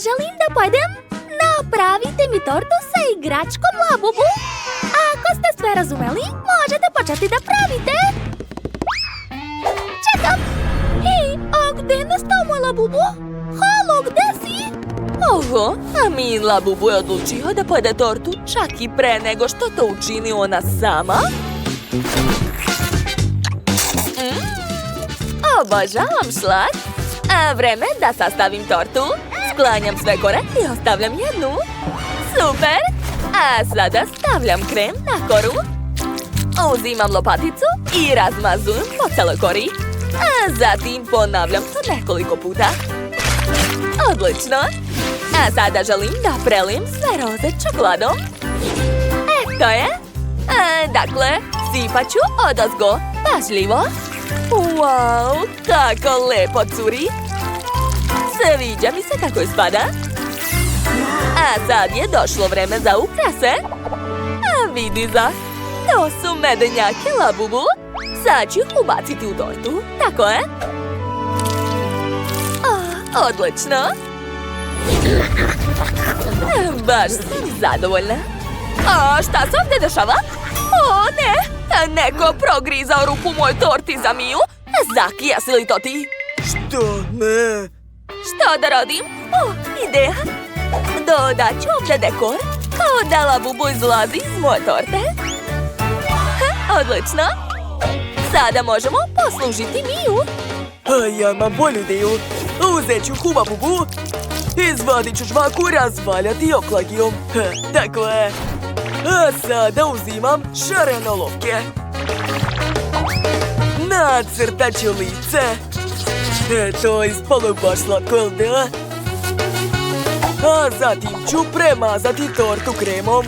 želim da pojedem. Napravite mi tortu sa igračkom Labubu. Ako ste sve razumeli, možete početi da pravite. Čekam. Hej, a gde je nestao moj Labubu? Halo, gde si? Oho, a mi Labubu je odlučio da pojede tortu čak i pre nego što to učini ona sama. Obožavam šlag. A vreme da sastavim tortu. Sklanjam sve kore i ostavljam jednu. Super! A sada stavljam krem na koru. Uzimam lopaticu i razmazujem po celoj kori. A zatim ponavljam to nekoliko puta. Odlično! A sada želim da prelijem sve roze čokoladom. Eto je! Dakle, sipat ću odozgo. Pažljivo. Wow, kako lepo curi! Sviđa mi se kako ispada. A sad je došlo vreme za ukrase. A vidi za, to su medenjake Labubu. Sad ću ih ubaciti u tortu, tako je? Odlično! Baš sam zadovoljna. Šta se ovdje dešava? O, ne! Neko progrizao rupu u mojoj torti za Miju. Zaki, jesi li to ti? Što? Ne. Što da radim? Ideja. Dodat ću ovdje dekor. Kao da Labubu izlazi iz moje torte. Odlično. Sada možemo poslužiti Miju. Ja imam bolju ideju. Uzet ću Hubabubu, izvadit ću žvaku i razvaljati oklagijom. Tako je. A sada uzimam šarene olovke. Nacrtat ću lice. To ispalo baš slatko, jel da? A zatim ću premazati tortu kremom.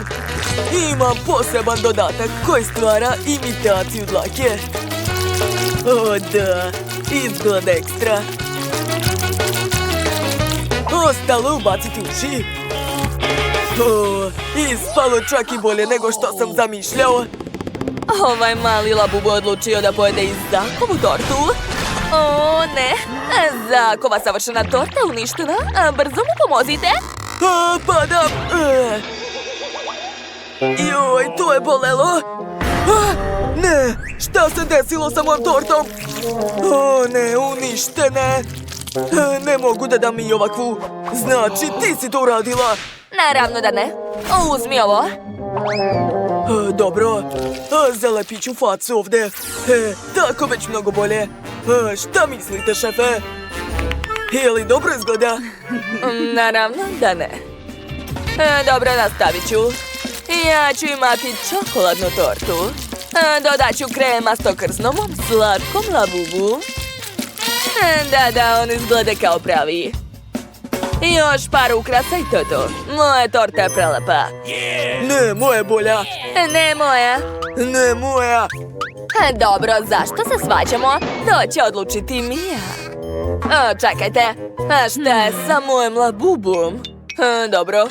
Imam poseban dodatak koji stvara imitaciju dlake. O da, izgleda ekstra. Ostalo ubaciti uši. Ispalo čak i bolje nego što sam zamišljao. Ovaj mali Labubu odlučio da pojede i Zakovu tortu. O, ne. Zakova savršena torta uništena. Brzo mu pomozite. Padam. Joj, to je bolelo. Ne, šta se desilo sa mojom tortom? O, ne, uništene. Ne mogu da dam i ovakvu. Znači, ti si to uradila. Naravno da ne. Uzmi ovo. Dobro. Zalepit ću facu ovdje. Tako već mnogo bolje. Šta mislite, šefe? Je li dobro izgleda? Naravno da ne. Dobro, nastavit ću. Ja ću imati čokoladnu tortu. Dodat ću kremasto krznom slatkom Labubu. Da, on izgleda kao pravi. Još par ukrasa i to. Moja torta je prelepa. Ne, moja je bolja. Ne moja. Ne, moja. Dobro, zašto se svađamo? To će odlučiti Mija. Čekajte, šta je sa mojim Labubom? Dobro,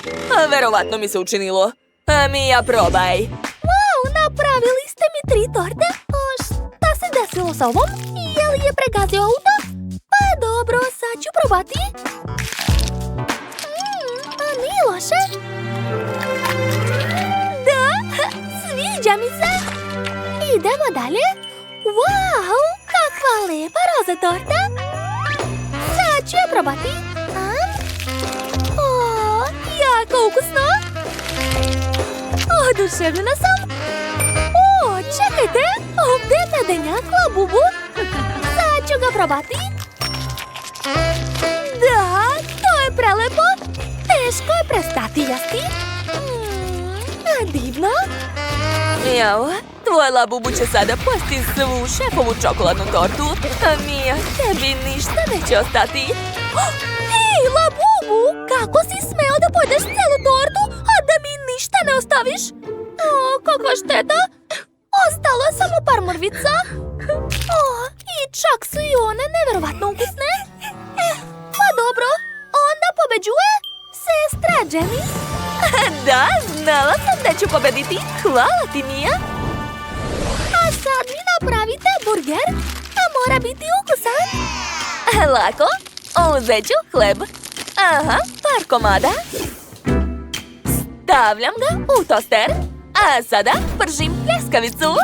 verovatno mi se učinilo. Mija, probaj. Wow, napravili ste mi 3 torte. Šta se desilo sa ovom? Je li je pregazio auto? Pa dobro, sad ću probati. Nije loše. Da, sviđa mi se. Idemo dalje. Wow, kakva lepa roza torta. Sad ću je probati. Jako ukusno. Oduševljena sam. Čekajte, ovdje je medenjak Labubu. Sad ću ga probati. Da, to je prelepo. Teško je prestati jesti. Divno. Jao, tvoj Labubu će sada pojesti svu šefovu čokoladnu tortu. Mija, tebi ništa neće ostati. Hej, Labubu, kako si smeo da pojedeš celu tortu, a da mi ništa ne ostaviš? Kakva šteta. Ostalo je samo par mrvica. I čak su i one neverovatno ukusne. Pa dobro, onda pobeđuje sestra Janice. Da, znala sam da ću pobediti. Hvala ti, Mija. A sad mi napravite burger, a mora biti ukusan. Lako, uzet ću hleb. Aha, par komada. Stavljam ga u toster. A sada pržim pljeskavicu.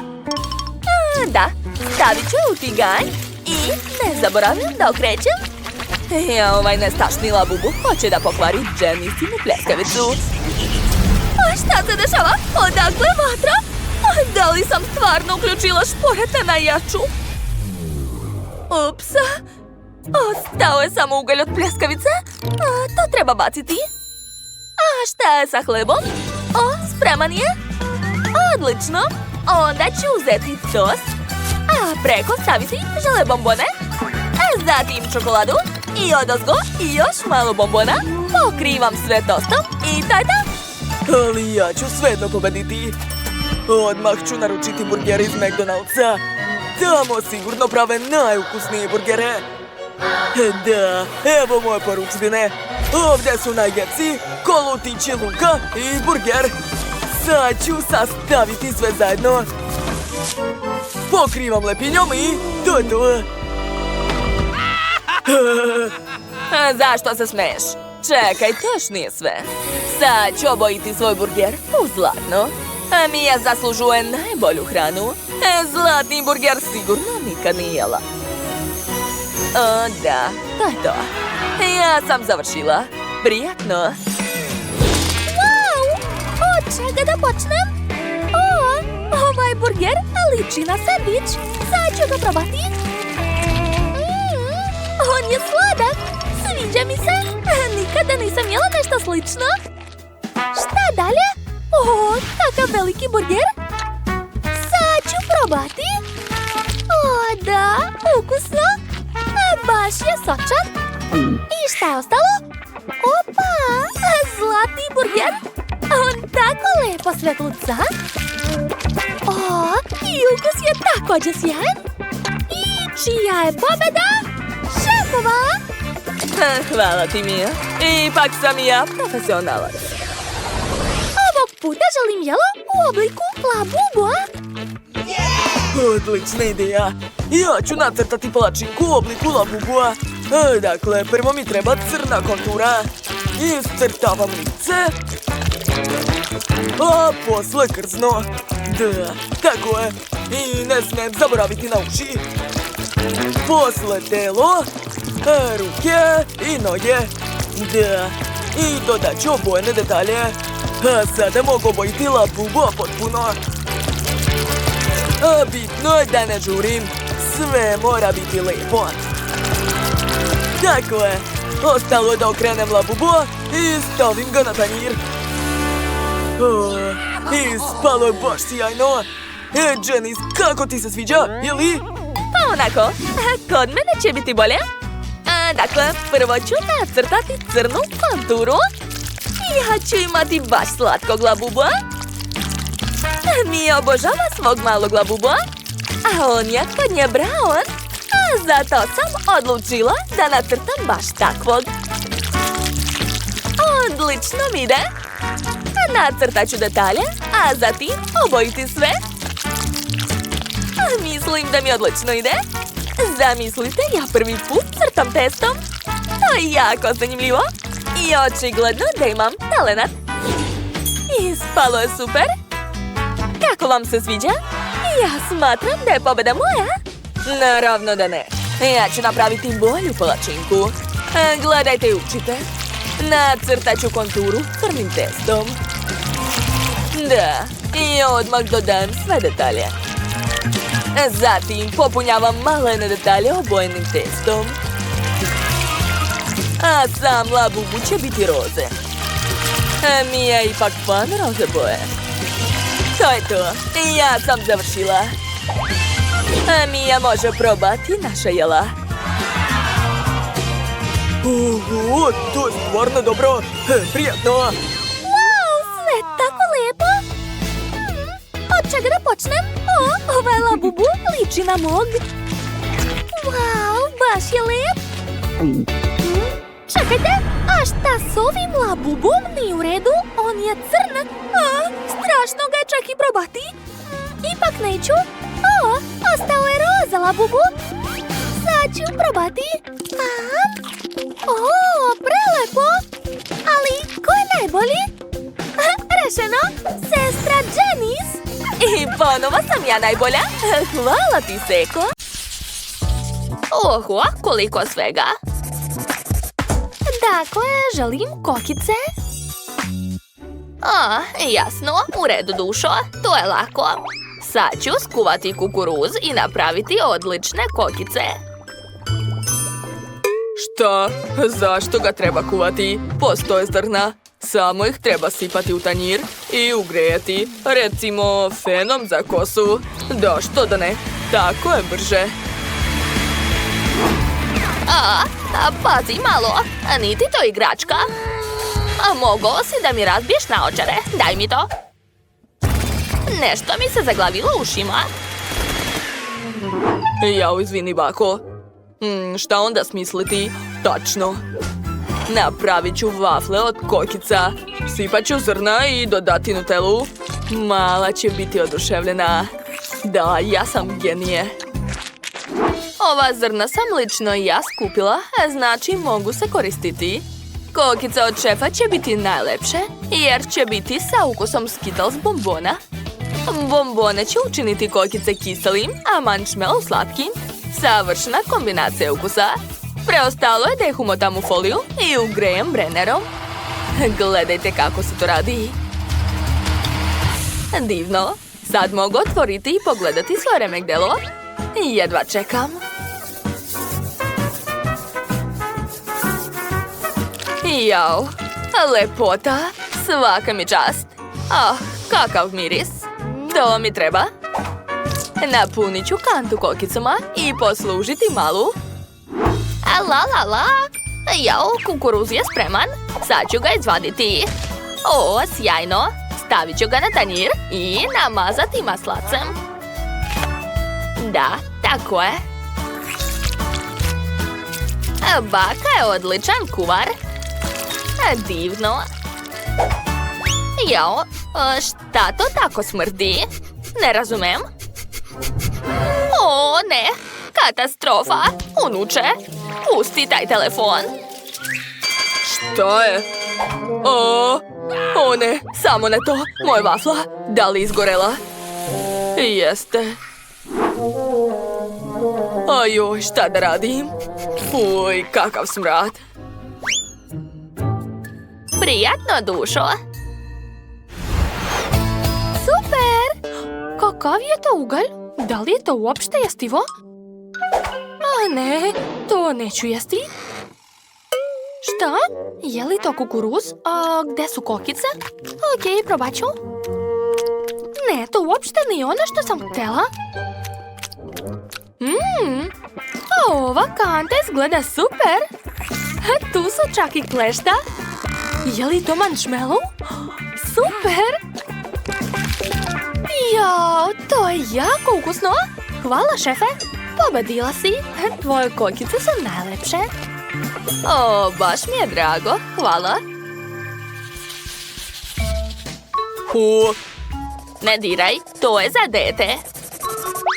Da, stavit ću u tiganj i ne zaboravljam da okrećem. Ovaj nestašni Labubu hoće da pokvari Jennysinu pljeskavicu. Šta se dešava? Odakle vatra? Da li sam stvarno uključila šporete na jaču? Ups. Ostao je samo ugalj od pljeskavice. To treba baciti. A šta je sa hlebom? Spreman je. Odlično. Onda ću uzeti tost, a preko staviti žele bombone, zatim čokoladu i odozgo i još malo bombona. Pokrivam sve tostom i to je to. Ali ja ću svejedno pobediti. Odmah ću naručiti burgere iz McDonald'sa. Tamo sigurno prave najukusnije burgere. Da, evo moje poručbine. Ovdje su nuggetsi, kolutići luka i burger. Sad ću sastaviti sve zajedno. Pokrivam lepinjom i to je to. Zašto se smeješ? Čekaj, to još nije sve. Sad ću obojiti svoj burger u zlatno. Mija zaslužuje najbolju hranu. Zlatni burger sigurno nikad nije jela. Da, to je to. Ja sam završila. Prijatno. Wow! Od čega da počnem? Ovaj burger liči na sandvič. Sad ću ga probati. On je sladak. Sviđa mi se. Nikada nisam jela nešto slično. Šta dalje? Kakav veliki burger. Sad ću probati. Da, ukusno. Baš je sočan. I šta je ostalo? Opa, zlatni burger. On tako lepo svetluca. I ukus je također sjajan. I čija je pobjeda? Šefova! Hvala ti, Mija. Ipak sam i ja profesionalac. Ovog puta želim jelo u obliku Labubua. Odlična ideja. Ja ću nacrtati palačinku u obliku Labubua. Dakle, prvo mi treba crna kontura. Iscrtavam lice. A posle krzno. Da, tako je. I ne smijem zaboraviti na uši. Posle telo, ruke i noge. Da, i dodat ću obojene detalje. A sada mogu obojiti Labubua potpuno. A bitno je da ne žurim. Sve mora biti lepo. Tako je. Ostalo je da okrenem Labubua i stavim ga na tanjir. Ispalo je baš sjajno. Jennys, kako ti se sviđa, ili? Pa onako, kod mene će biti bolje. Dakle, prvo ću nacrtati crnu konturu. Ja ću imati baš slatkog Labubua. Mija obožava svog malog Labubua, a on je kod nje brown. Zato sam odlučila da nacrtam baš takvog. Odlično mi ide. Nacrtat ću detalje, a zatim obojiti sve. Mislim da mi odlično ide. Zamislite, ja prvi put crtam testom. To je jako zanimljivo. I očigledno da imam talenat. Ispalo je super. Kako vam se sviđa? Ja smatram da je pobjeda moja. Naravno da ne. Ja ću napraviti bolju palačinku. Gledajte i učite. Nacrtat ću konturu crnim testom. Da, i odmah dodam sve detalje. Zatim popunjavam malene detalje obojenim testom. A sam Labubu će biti roze. Mija je ipak fan roze boje. To je to. Ja sam završila. Mija može probati naša jela. To je stvarno dobro. Prijatno. Wow, sve tako lepo. Od čega da počnem? Ovaj Labubu liči na mog. Wow, baš je lep. Čekajte, a šta s ovim Labubom nije u redu? On je crn. Strašno ga je čak i probati. Ipak neću. Ostao je roza Labubu. Sad ću probati. Prelepo. Ponovo sam ja najbolja. Hvala ti, Seko. Oho, koliko svega. Dakle, želim kokice. Jasno, u redu, dušo, to je lako. Sad ću skuvati kukuruz i napraviti odlične kokice. Šta? Zašto ga treba kuvati? Postoje zrna. Samo ih treba sipati u tanjir i ugrejati. Recimo, fenom za kosu. Da, što da ne? Tako je brže. Pazi malo, niti to igračka. Mogao si da mi razbiješ naočare, daj mi to. Nešto mi se zaglavilo ušima. Jao, izvini, bako. Šta onda smisliti? Tačno. Napravit ću vafle od kokica. Sipat ću zrna i dodati nutelu. Mala će biti oduševljena. Da, ja sam genije. Ova zrna sam lično ja skupila, znači mogu se koristiti. Kokice od šefa će biti najlepše, jer će biti sa ukusom Skittles bombona. Bombone će učiniti kokice kiselim, a marshmallow slatkim. Savršena kombinacija ukusa. Preostalo je da ih umotam u foliju i ugrejem brennerom. Gledajte kako se to radi. Divno. Sad mogu otvoriti i pogledati svoje remek delo. Jedva čekam. Jao, lepota. Svaka mi čast. Kakav miris. To mi treba. Napunit ću kantu kokicama i poslužiti malu. La. Jao, kukuruz je spreman. Sad ću ga izvaditi. Sjajno. Stavit ću ga na tanjir i namazati maslacem. Da, tako je. Baka je odličan kuvar. Divno. Jao, šta to tako smrdi? Ne razumem. Ne, katastrofa. Unuče, pusti taj telefon. Šta je? O ne, samo ne to. Moja vafla, da li izgorela? Jeste. Ajoj, šta da radim? Fuj, kakav smrad. Prijatno, dušo. Super! Kakav je to ugalj? Da li je to uopšte jestivo? Ne, to neću jesti. Šta? Je li to kukuruz? Gde su kokice? Okej, probat ću. Ne, to uopšte nije ono što sam htjela. Ova kanta izgleda super. Tu su čak i klešta. Je li to marshmallow? Super! Jao, to je jako ukusno. Hvala, šefe. Pobedila si. Tvoje kokice su najlepše. Baš mi je drago. Hvala. Ne diraj, to je za dete.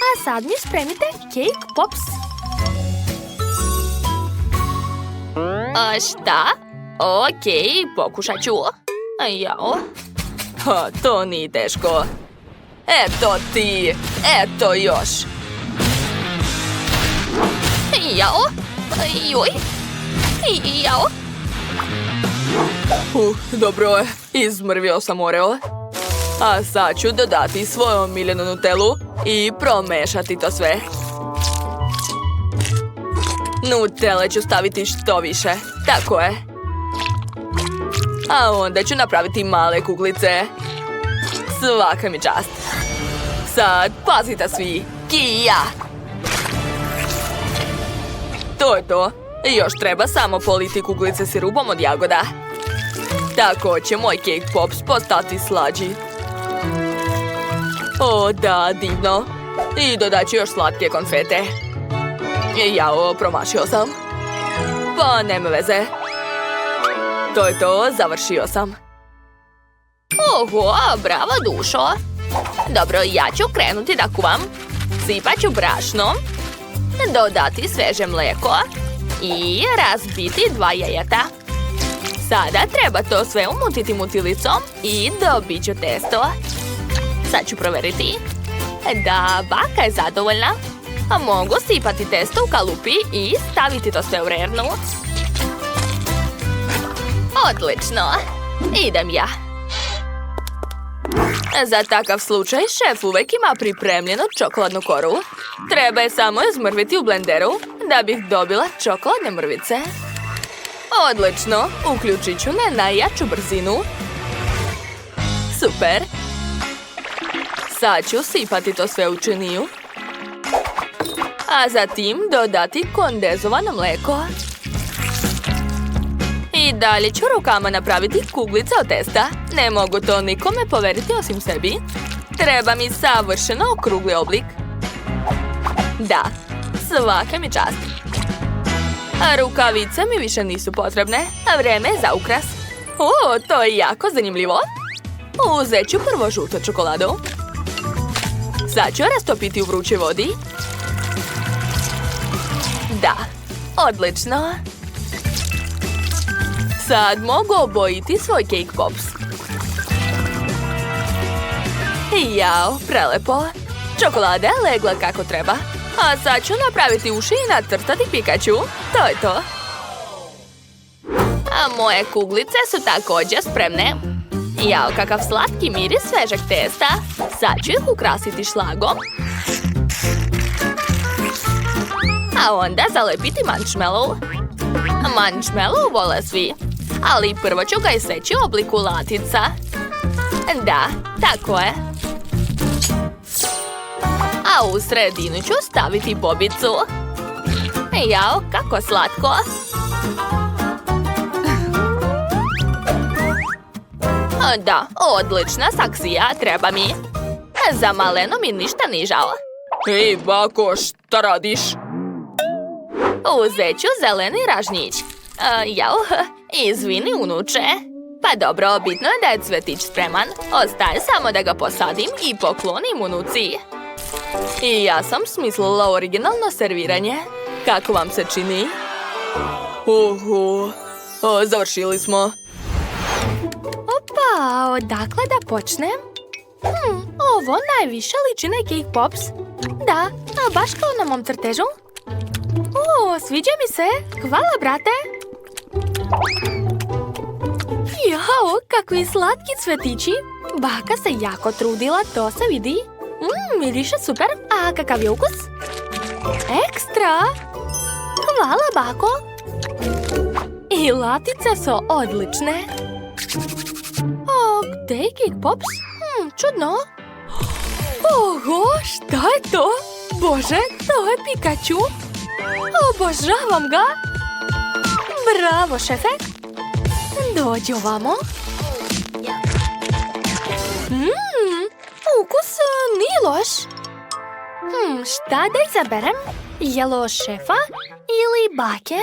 A sad mi spremite cake pops. Šta? Okej, pokušat ću. Jao. To nije teško. Eto ti, eto još. Jao. Joj. Jao. Dobro je, izmrvio sam Oreo. A sad ću dodati svoju omiljenu nutelu i promešati to sve. Nutele ću staviti što više, tako je. A onda ću napraviti male kuglice. Svaka mi čast. Sad pazite svi, Kija! To je to. Još treba samo politi kuglice sirupom od jagoda. Tako će moj cake pops postati slađi. Da, divno. I dodat ću još slatke konfete. Jao, promašio sam. Pa nema veze. To je to, završio sam. Oho, bravo, dušo. Dobro, ja ću krenuti da kuvam. Sipat ću brašno, dodati sveže mlijeko i razbiti 2 jajeta. Sada treba to sve umutiti mutilicom i dobit ću testo. Sad ću proveriti. Da, baka je zadovoljna. Mogu sipati testo u kalupi i staviti to sve u rernu. Odlično. Idem ja. Za takav slučaj šef uvek ima pripremljenu čokoladnu koru. Treba je samo izmrviti u blenderu da bih dobila čokoladne mrvice. Odlično. Uključit ću na najjaču brzinu. Super. Sad ću sipati to sve u činiju. A zatim dodati kondenzovano mlijeko. I dalje ću rukama napraviti kuglice od testa. Ne mogu to nikome poveriti osim sebi. Treba mi savršeno okrugli oblik. Da, svaka mi čast. A rukavice mi više nisu potrebne. Vreme je za ukras. O, to je jako zanimljivo. Uzet ću prvo žutu čokoladu. Sad ću rastopiti u vrućoj vodi. Da, odlično. Sad mogu obojiti svoj cake pops. Jao, prelepo. Čokolada je legla kako treba. A sad ću napraviti uši i nacrtati Pikachu. To je to. A moje kuglice su također spremne. Jao, kakav slatki miris svežeg testa. Sad ću ih ukrasiti šlagom. A onda zalepiti marshmallow. Marshmallow vole svi. Ali prvo ću ga iseći u obliku latica. Da, tako je. A u sredinu ću staviti bobicu. Jao, kako slatko. Da, odlična saksija, treba mi. Za maleno mi ništa ni žao. Ej, bako, šta radiš? Uzet ću zeleni ražnjić. Jao, izvini, unuče. Pa dobro, bitno je da je cvetić spreman. Ostaje samo da ga posadim i poklonim unuci. I ja sam smislila originalno serviranje. Kako vam se čini? Završili smo. Opa, odakle da počnem? Ovo najviše liči na cake pops. Da, baš kao na mom crtežu. O, sviđa mi se. Hvala, brate. Jao, kakvi slatki cvetići. Baka se jako trudila, to se vidi. Miriše super. A kakav je ukus? Ekstra. Hvala, bako. I latice su odlične. O, gde je cake pops? Čudno. Oho, šta je to? Bože, to je Pikachu. Obožavam ga. Bravo, šefe. Dođi ovamo. Ukus nije loš. Šta da izaberem? Jelo šefa ili bake?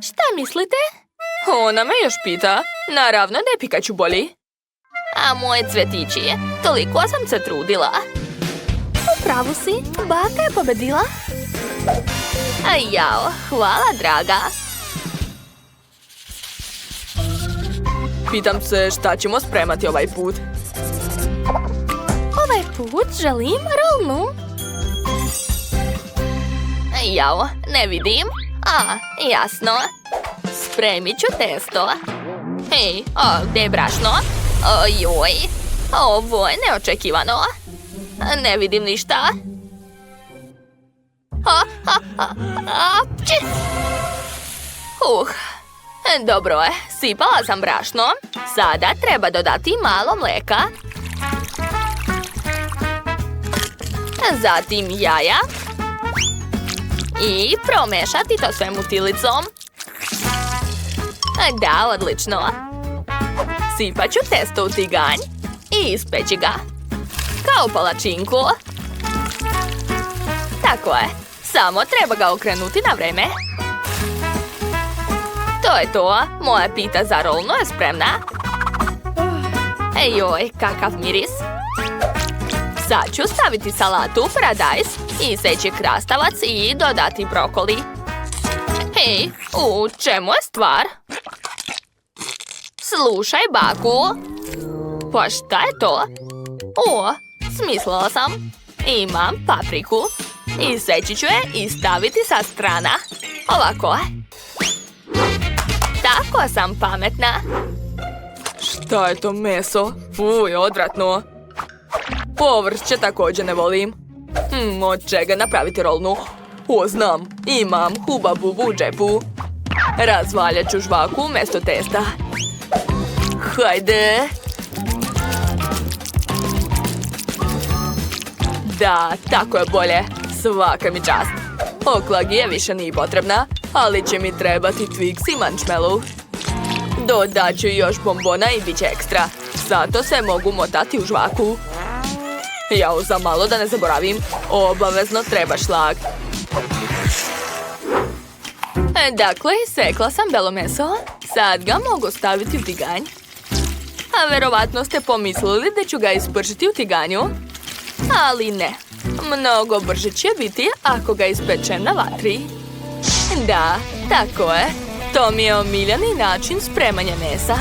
Šta mislite? Ona me još pita. Naravno da je Pikachu bolji. A moje cvetići, toliko sam se trudila. U pravu si, baka je pobedila. A jao, hvala, draga. Pitam se šta ćemo spremati ovaj put. Ovaj put želim rolnu. Jao, ne vidim. Jasno. Spremit ću testo. Hej, gdje je brašno? Joj, ovo je neočekivano. Ne vidim ništa. Dobro je, sipala sam brašno. Sada treba dodati malo mlijeka. Zatim jaja. I promešati to sve mutilicom. Da, odlično. Sipat ću testo u tiganj i ispeći ga. Kao palačinku. Tako je. Samo treba ga okrenuti na vreme. To je to. Moja pita za rolno je spremna. Joj, kakav miris. Sad ću staviti salatu, paradajz, iseći krastavac i dodati brokoli. Hej, u čemu je stvar? Slušaj, baku. Pa šta je to? Smislila sam. Imam papriku. Iseći ću je i staviti sa strana. Ovako. Tako sam pametna. Šta je to meso? Fuj, odvratno. Povrće također ne volim. Od čega napraviti rolnu? O, znam. Imam hubabubu u džepu. Razvaljat ću žvaku umjesto testa. Hajde. Da, tako je bolje. Svaka mi čast. Oklagije više nije potrebna, ali će mi trebati Twix i marshmallow. Dodat ću još bombona i bit će ekstra. Zato se mogu motati u žvaku. Jao, za malo da ne zaboravim. Obavezno treba šlag. Dakle, sekla sam belo meso. Sad ga mogu staviti u tiganj. A verovatno ste pomislili da ću ga ispršiti u tiganju. Ali ne. Mnogo brže će biti ako ga ispečem na vatri. Da, tako je. To mi je omiljeni način spremanja mesa.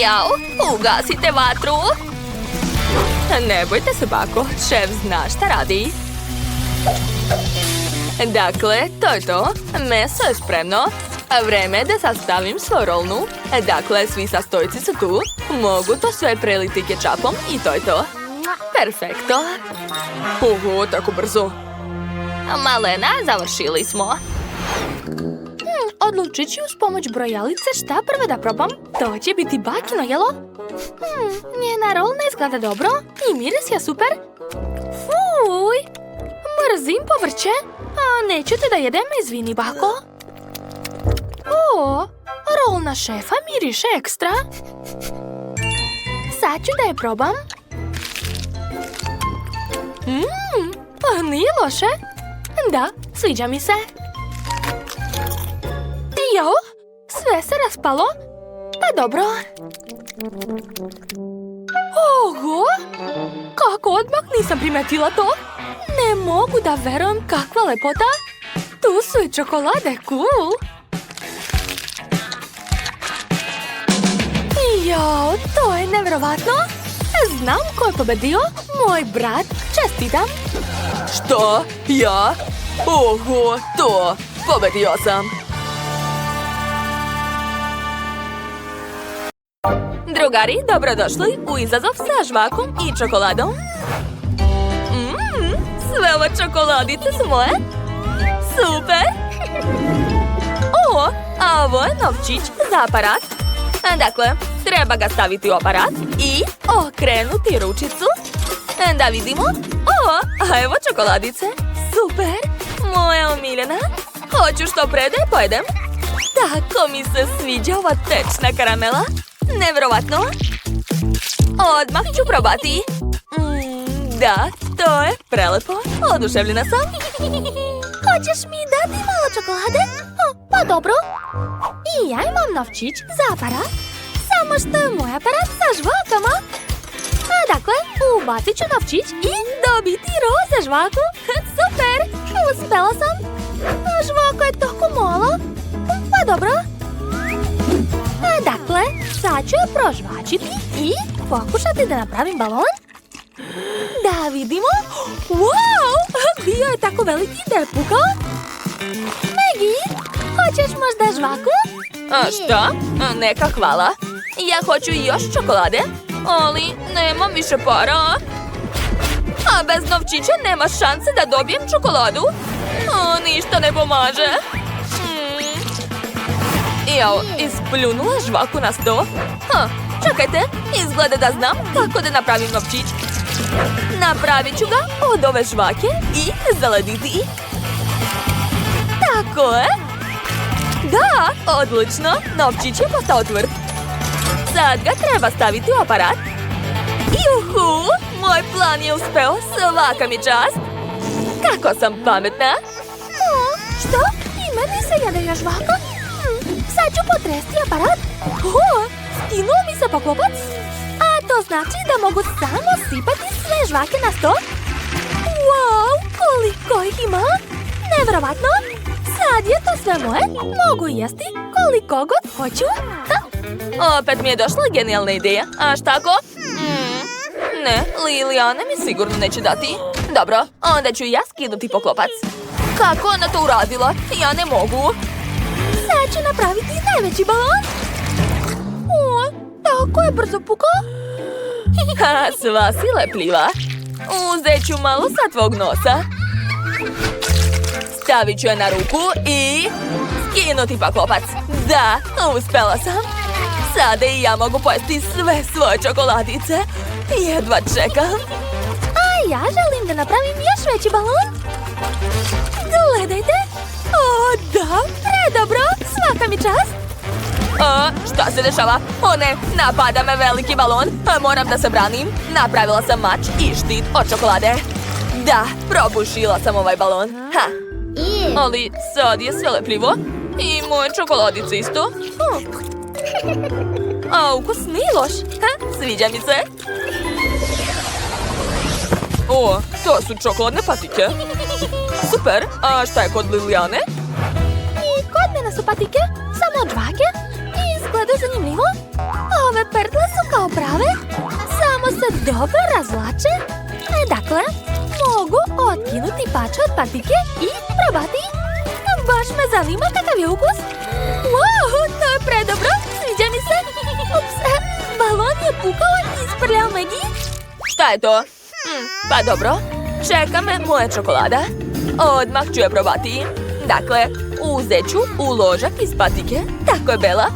Jao, ugasite vatru. Ne bojte se, bako. Šef zna šta radi. Dakle, to je to. Meso je spremno. Vreme je da sastavim svoju rolnu. Dakle, svi sastojci su tu. Mogu to sve preliti kečapom i to je to. Perfekto. Tako brzo. Malena, završili smo. Odlučit ću s pomoć brojalice šta prve da probam. To će biti bakino jelo. Njena rolna izgleda dobro i miris je super. Fuj, mrzim povrće. A neću te da jedem, izvini, bako. O, rolna šefa miriše ekstra. Sad ću da je probam. Nije loše. Da, sviđa mi se. Jo, sve se raspalo. Pa dobro. Oho, kako odmah nisam primetila to. Ne mogu da verujem kakva lepota. Tu su i čokolade, cool. Jo, to je nevjerovatno. Znam ko je pobedio. Moj brat, čestitam. Što? Ja? Oho, to! Pobedio sam. Drugari, dobrodošli u izazov sa žvakom i čokoladom. Sve ove čokoladice su moje. Super! O, a ovo je novčić za aparat. Dakle, treba ga staviti u aparat i okrenuti ručicu. Da vidimo. O, a evo čokoladice. Super! Moja omiljena. Hoću što pre da je pojedem. Tako mi se sviđa ova tečna karamela. Nevjerovatno. Odmah ću probati. Da, to je prelepo. Oduševljena sam. Hoćeš mi dati malo čokolade? Pa dobro. I ja imam novčić za aparat. Samo što je moj aparat sa žvakama. Dakle, ubacit ću novčić i dobiti roze žvaku. Super, uspela sam. Žvaka je tako malo. Pa dobro. Dakle, sad ću je prožvačiti i pokušati da napravim balon. Da vidimo. Wow, bio je tako veliki da je pukao. Maggie, hoćeš možda žvaku? Šta? Neka hvala. Ja hoću još čokolade, ali nemam više para. A bez novčića nema šanse da dobijem čokoladu. Ništa ne pomaže. Jao, ispljunula žvaku na sto. Čekajte, izgleda da znam kako da napravim novčić. Napravit ću ga od ove žvake i zalediti. Tako je. Da, odlično. Novčić je postao tvrd. Sad ga treba staviti u aparat. Juhu, moj plan je uspeo, svaka mi čast. Kako sam pametna. Što? I meni se jede žvaka? Sad ću potresti aparat. Skinuo mi se poklopac. A to znači da mogu samo sipati sve žvake na sto. Wow, koliko ih ima. Nevjerovatno. Sad je to sve moje. Mogu jesti koliko god hoću. Opet mi je došla genijalna ideja. A šta ako? Ne, Lilijana mi sigurno neće dati. Dobro, onda ću ja skinuti poklopac. Kako ona to uradila? Ja ne mogu. Sad ću napraviti najveći balon. O, tako je brzo pukao. Ha, sva si lepljiva. Uzet ću malo sa tvog nosa. Stavit ću je na ruku i skinuti poklopac. Da, uspela sam. Sada i ja mogu pojesti sve svoje čokoladice. Jedva čekam. A ja želim da napravim još veći balon. Gledajte. O, da, predobro. Svaka mi čast. Šta se dešava? O ne, napada me veliki balon. Moram da se branim. Napravila sam mač i štit od čokolade. Da, probušila sam ovaj balon. Ha. Ali sad je sve lepljivo. I moje čokoladice isto. A ukus nije loš. Sviđa mi se. O, to su čokoladne patike. Super, a šta je kod Lilijane? I kod mene su patike, samo od žvake. I izgledaju zanimljivo. Ove pertle su kao prave, samo se dobro razvlače. Dakle, mogu otkinuti pače od patike i probati. Baš me zanima kakav je ukus. Wow, to je predobro, sviđa mi se. Ups, balon je pukao i isprljao Megi. Šta je to? Pa dobro, čeka me moja čokolada. Odmah ću je probati. Dakle, uzet ću uložak iz patike. Tako je, Bela.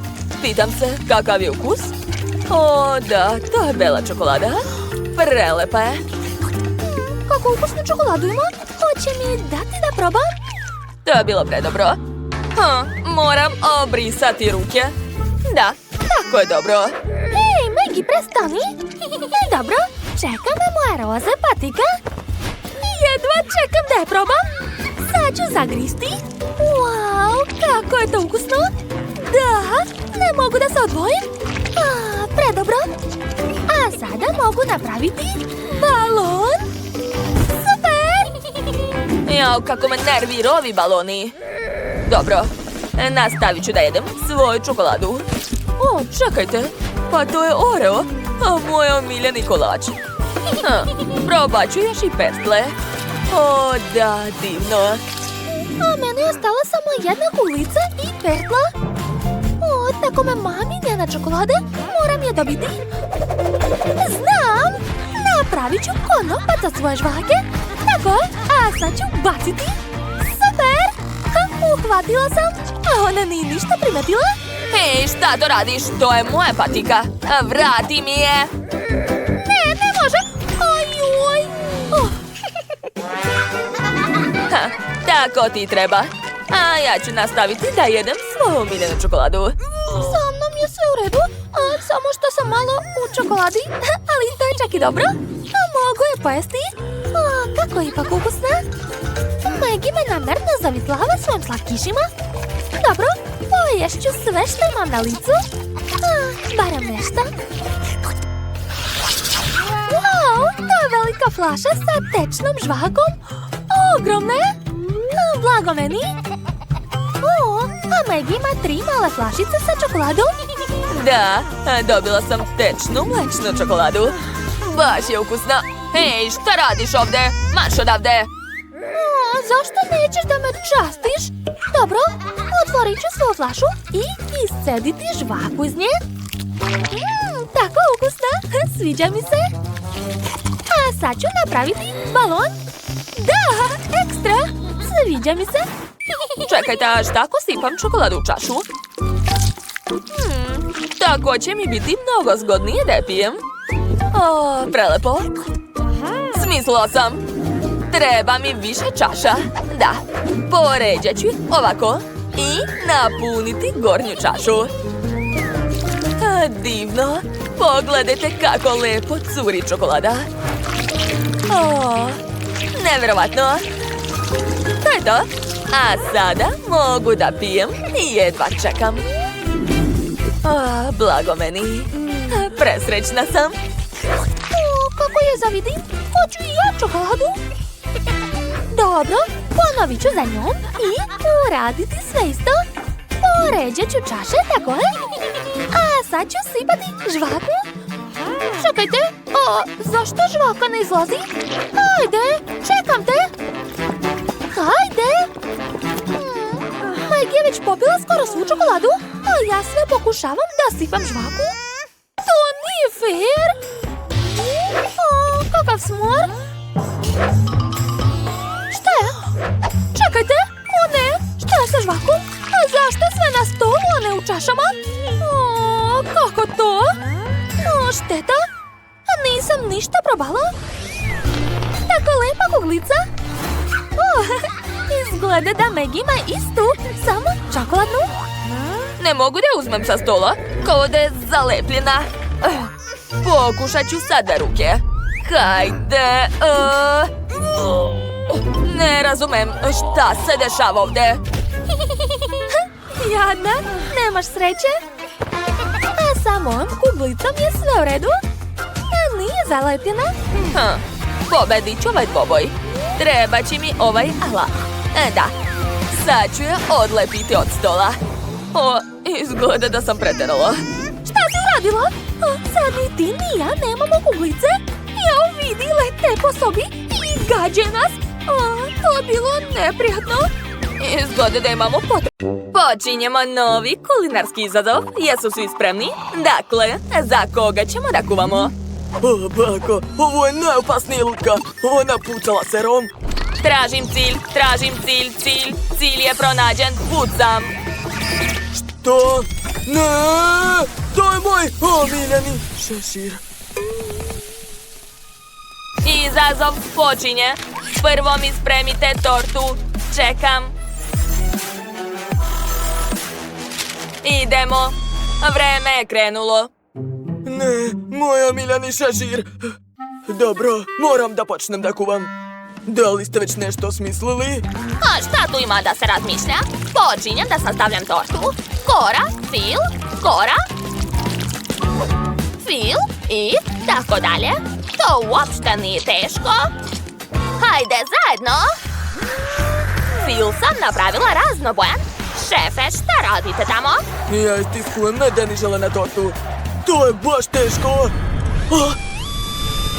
Pitam se kakav je ukus. O, da, to je Bela čokolada. Prelepa je. Kako ukusnu čokoladu ima? Hoće mi dati da probam? To je bilo predobro. Moram obrisati ruke. Da, tako je dobro. Hej, Megi, prestani. Dobro, čeka me moja roza patika. Jedva čekam da je probam. Sad ću zagristi. Wow, kako je to ukusno. Da, ne mogu da se odvojim. Predobro. A sada mogu napraviti balon. Super! Jao, kako me nervira ovi baloni. Dobro, nastavit ću da jedem svoju čokoladu. O, čekajte, pa to je Oreo, a moj omiljeni kolač. Probat ću još i pertle. O, da, divno. A meni je ostala samo jedna kulica i pertla. O, tako me mami ne na čokolade, moram je dobiti. Znam, napravit ću konopac za svoje žvake. Tako, a sad ću baciti. Super! Uhvatila sam, a ona nije ništa primetila. Hej, šta to radiš? To je moja patika. Vrati mi je. Ne može. Ojoj. Tako ti treba. A ja ću nastaviti da jedem svoju omiljenu čokoladu. Sa mnom je sve u redu, samo što sam malo u čokoladi, ali to je čak i dobro. Mogu je pojesti. Kako je ipak ukusna. Megi me namjerno zavitlava svojim slatkišima. Dobro, poješću sve što imam na licu. Barem nešto. Wow, to je velika flaša sa tečnom žvakom. Ogromna je. Blago meni. A Megi ima 3 male flašice sa čokoladom. Da, dobila sam tečnu mlečnu čokoladu. Baš je ukusna. Hej, šta radiš ovde? Marš odavde. Zašto nećeš da me častiš? Dobro, otvorit ću svoju flašu i iscediti žvaku iz nje. Tako ukusna, sviđa mi se. A sad ću napraviti balon. Da, ekstra, sviđa mi se. Čekajte, a šta ako sipam čokoladu u čašu? Tako će mi biti mnogo zgodnije da je pijem. O, prelepo. Smislila sam. Treba mi više čaša. Da, poređat ću ovako i napuniti gornju čašu. Divno. Pogledajte kako lepo curi čokolada. O, nevjerovatno. To je to. A sada mogu da pijem i jedva čekam. Blago meni. Presrećna sam. Kako je zavidim? Hoću i ja čokoladu. Dobro, ponovit ću za njom i uraditi sve isto. Poređat ću čaše, tako je. A sad ću sipati žvaku. Čekajte, Zašto žvaka ne izlazi? Hajde, čekam te. Hajde. Maggie je već popila skoro svu čokoladu, a ja sve pokušavam da sipam žvaku. To nije fair. Kakav smor. Šta je? Čekajte. O ne, šta je sa žvakom? A zašto sve na stolu, a ne u čašama? Kako to? Šteta. Nisam ništa probala. Tako lepa kuglica. Izgleda da Maggie ima istu, samo čokoladnu. Ne mogu da je uzmem sa stola, kao da je zalepljena. Pokušat ću sada ruke. Hajde. Ne razumem šta se dešava ovde. Jadna, nemaš sreće? A sa mojom kuglicom je sve u redu. A nije zalepljena. Pobedit ću ovaj dvoboj. Treba će mi ovaj alat. Da, sad ću je odlepiti od stola. Izgleda da sam preterala. Šta si uradila? Sad ni ti ni ja nemamo kuglice. Jao, vidi, lete po sobi i gađe nas. To je bilo neprijatno. Izgleda da imamo potrebu. Počinjemo novi kulinarski izazov. Jesu svi spremni? Dakle, za koga ćemo da kuvamo? Bako, ovo je najopasnija lutka. Ona pucala serom. Tražim cilj. Cilj je pronađen, pucam. Što? Ne, to je moj omiljeni šešir. Izazov počinje. Prvo mi spremite tortu. Čekam. Idemo. Vreme je krenulo. Ne, moj omiljeni šešir. Dobro, moram da počnem da kuvam. Da li ste već nešto smislili? A šta tu ima da se razmišlja? Počinjem da sastavljam tortu. Kora, kora, fil i tako dalje. To uopšte nije teško. Hajde zajedno. Fil sam napravila raznobojan. Šefe, šta radite tamo? Ja istiskujem medeni žele na tortu. To je baš teško.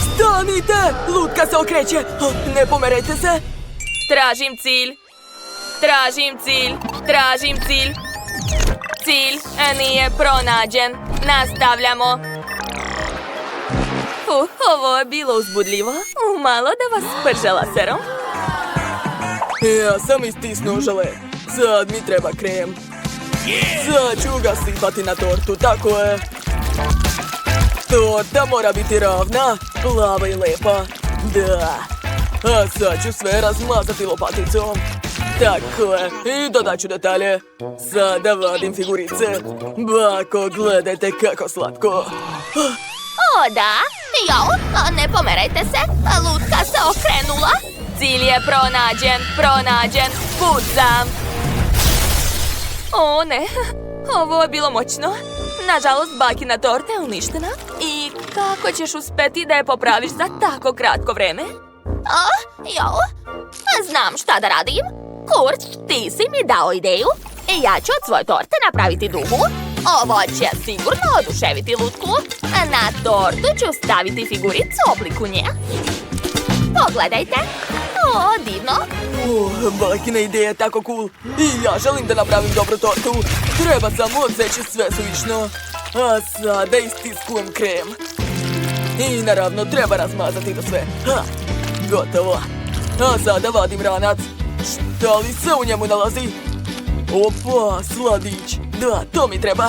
Stanite! Lutka se okreće. Ne pomerajte se. Tražim cilj. Cilj nije pronađen. Nastavljamo. Ovo je bilo uzbudljivo. Malo da vas pržela serom. Ja sam istisnuo žele. Sad mi treba krem. Sad ću ga sipati na tortu, tako je. Torta mora biti ravna, plava i lepa. Da. A sad ću sve razmazati lopaticom. Tako je. I dodat ću detalje. Sada vadim figurice. Bako, gledajte kako slatko. O da, ne pomerajte se, lutka se okrenula. Cilj je pronađen, pucam. O ne, ovo je bilo moćno. Nažalost, bakina torta je uništena. I kako ćeš uspeti da je popraviš za tako kratko vreme? Znam šta da radim. Kurt, ti si mi dao ideju. I ja ću od svoje torte napraviti dugu. Ovo će sigurno oduševiti lutku. Na tortu ću staviti figuricu u obliku nje. Pogledajte. Divno. Bakina ideja je tako cool. I ja želim da napravim dobru tortu. Treba samo odseći sve suvišno. A sada istiskujem krem. I naravno treba razmazati to sve. Gotovo. A sada vadim ranac. Šta li se u njemu nalazi? Opa, sladić. Da, to mi treba.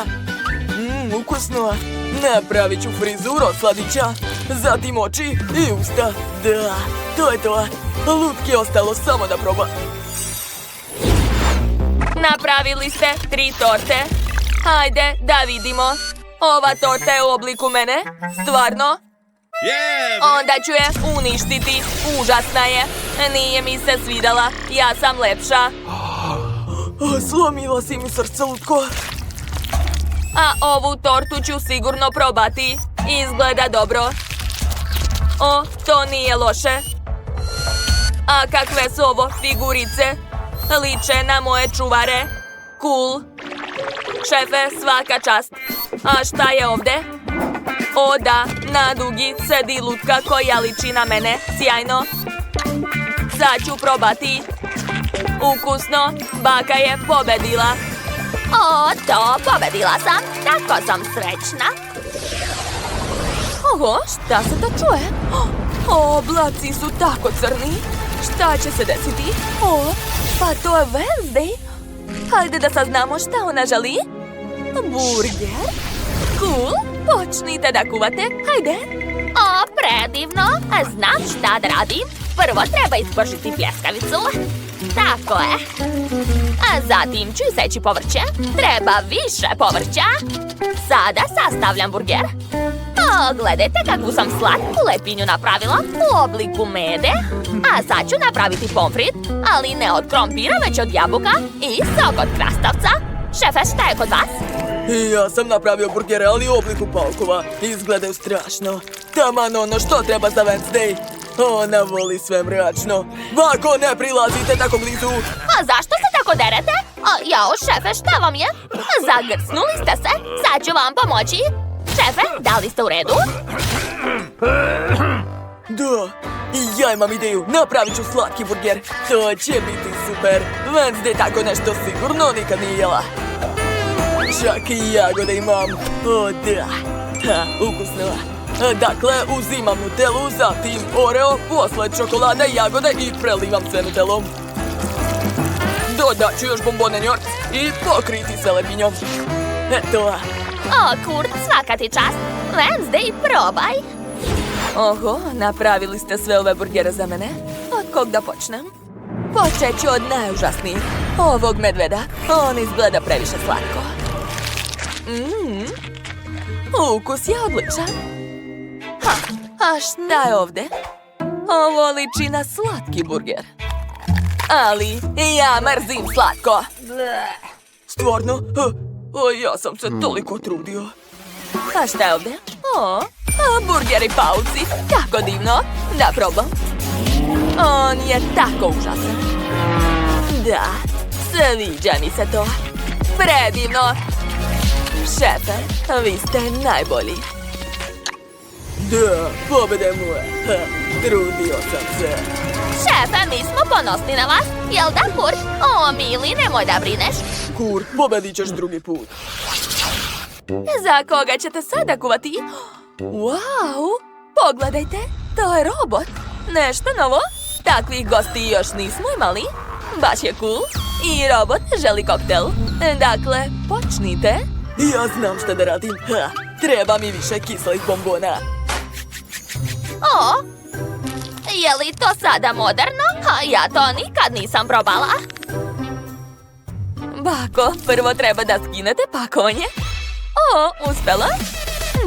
Ukusno. Napravit ću frizuru od sladića. Zatim oči i usta. Da, to je to. Lutki je ostalo samo da proba. Napravili ste 3 torte. Hajde da vidimo. Ova torta je u obliku mene. Stvarno? Onda ću je uništiti. Užasna je. Nije mi se svidala. Ja sam lepša. Slomila si mi srce, lutko. A ovu tortu ću sigurno probati. Izgleda dobro. To nije loše. A kakve su ovo figurice? Liče na moje čuvare. Cool. Šefe, svaka čast. A šta je ovde? O da, na dugi sedi lutka koja liči na mene. Sjajno. Sad ću probati. Ukusno. Baka je pobedila. O, to, pobedila sam. Tako sam srećna. Oho, šta se to čuje? O, oblaci su tako crni. Šta će se desiti? O, pa to je Wednesday. Hajde da saznamo šta ona želi. Burger? Cool, počnite da kuvate. Hajde. O, predivno. Znam šta da radim. Prvo treba ispržiti pljeskavicu. Tako je. A zatim ću iseći povrće. Treba više povrća. Sada sastavljam burger. O, gledajte kakvu sam slatku lepinju napravila u obliku mede. A sad ću napraviti pomfrit, ali ne od krompira, već od jabuka i sok od krastavca. Šefe, šta je kod vas? Ja sam napravio burgere, ali u obliku paukova. Izgledaju strašno. Taman ono što treba za Wednesday. Ona voli sve mračno. Bako, ne prilazite tako blizu. A zašto se tako derete? Jao, šefe, šta vam je? Zagrcnuli ste se, sad ću vam pomoći. Šefe, da li ste u redu? Da, i ja imam ideju. Napravit ću slatki burger. To će biti super. Wednesday tako nešto sigurno nikad nije jela. Čak i jagode imam. O, da. Ha, ukusno. Dakle, uzimam nutelu, zatim oreo, posle čokolada i jagode i prelivam sve nutelom. Dodat ću još bombone New York i pokriti se lepinjom. Eto. O, Kurt, svaka ti čast. Wednesday, probaj. Oho, napravili ste sve ove burgere za mene. Od kog da počnem? Počet ću od najužasnijih. Ovog medveda. On izgleda previše slatko. Ukus je odličan. A šta je ovde? Ovo liči na slatki burger. Ali ja mrzim slatko. Stvarno? Ja sam se toliko trudio. A šta je ovde? Burgeri pauci. Kako divno. Da probam. On je tako užasan. Da, sviđa mi se to. Predivno. Šefe, vi ste najbolji. Da, pobede moja. Trudio sam se. Šefe, mi smo ponosni na vas. Jel da, Kurt? O, mili, nemoj da brineš. Kurt, pobedit ćeš drugi put. Za koga ćete sada kuvati? Wow, pogledajte, to je robot. Nešto novo? Takvih gosti još nismo imali. Baš je cool. I robot želi koktel. Dakle, počnite. Ja znam šta da radim. Treba mi više kiselih bombona. O, je li to sada moderno? Ja to nikad nisam probala. Bako, prvo treba da skinete pakovanje. O, uspela?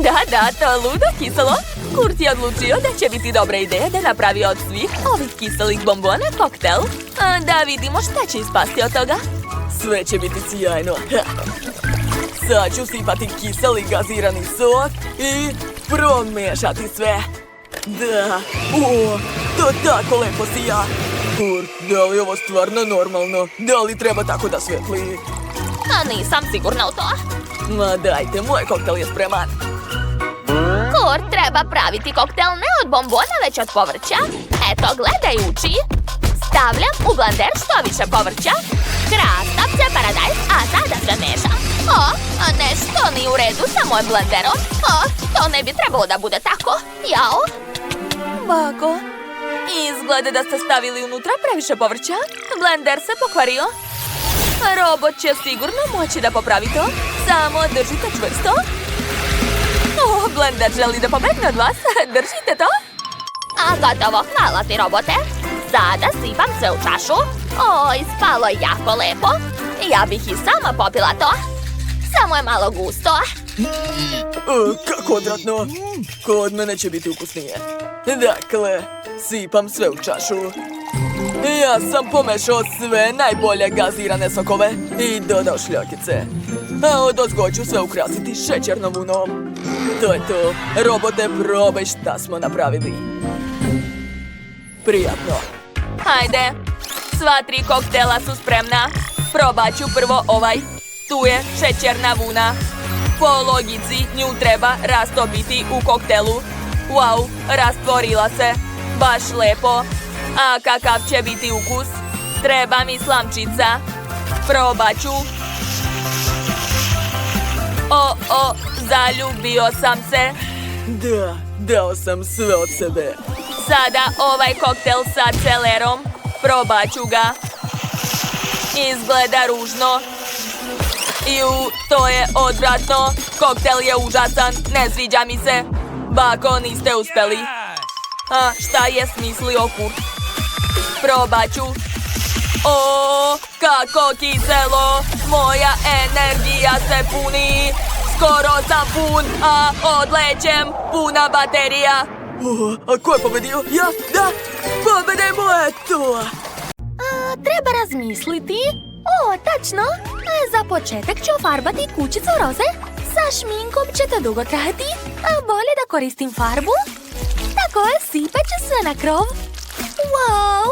Da, to je ludo kiselo. Kurt je odlučio da će biti dobra ideja da napravi od svih ovih kiselih bombona koktel. Da vidimo šta će ispasti od toga. Sve će biti sjajno. Sad ću sipati kiseli gazirani sok i promiješati sve. Da, to tako lepo sija. Kurt, da li je ovo stvarno normalno? Da li treba tako da svetli? Nisam sigurna u to. Ma dajte, moj koktel je spreman. Kurt, treba praviti koktel ne od bombona, već od povrća. Eto, gledaj, uči. Stavljam u blender što više povrća, krastavce, paradajz, a sada sve mešam. Nešto nije u redu sa mojim blenderom. To ne bi trebalo da bude tako. Jao. Bako, izgleda da ste stavili unutra previše povrća. Blender se pokvario. Robot će sigurno moći da popravi to. Samo držite čvrsto. Blender želi da pobegne od vas. Držite to. A gotovo, hvala ti, robote. Sada sipam sve u čašu. Ispalo je jako lepo. Ja bih i sama popila to. Samo je malo gusto. Kako odvratno. Kod mene će biti ukusnije. Dakle, sipam sve u čašu. Ja sam pomešao sve najbolje gazirane sokove i dodao šljokice. A odozgo ću sve ukrasiti šećernom vunom. To je to. Robote, probaj šta smo napravili. Prijatno. Hajde, sva 3 koktela su spremna. Probat ću prvo ovaj. Tu je šećerna vuna. Po logici, nju treba rastopiti u koktelu. Wow, rastvorila se. Baš lepo. A kakav će biti ukus? Treba mi slamčica. Probat ću. Zaljubio sam se. Da, dao sam sve od sebe. Sada ovaj koktel sa celerom. Probat ću ga. Izgleda ružno. To je odvratno. Koktel je užasan. Ne sviđa mi se. Bako, niste uspeli. A šta je smislio Kurt? Probat ću. Kako kiselo. Moja energija se puni. Skoro sam pun, a odlećem. Puna baterija. A ko je pobedio? Ja? Da! Pobedajmo, eto! Treba razmisliti. Tačno. Za početak ću farbati kućicu roze. Sa šminkom će to dugo trajati. Bolje da koristim farbu. Tako je, sipat ću sve na krov. Wow!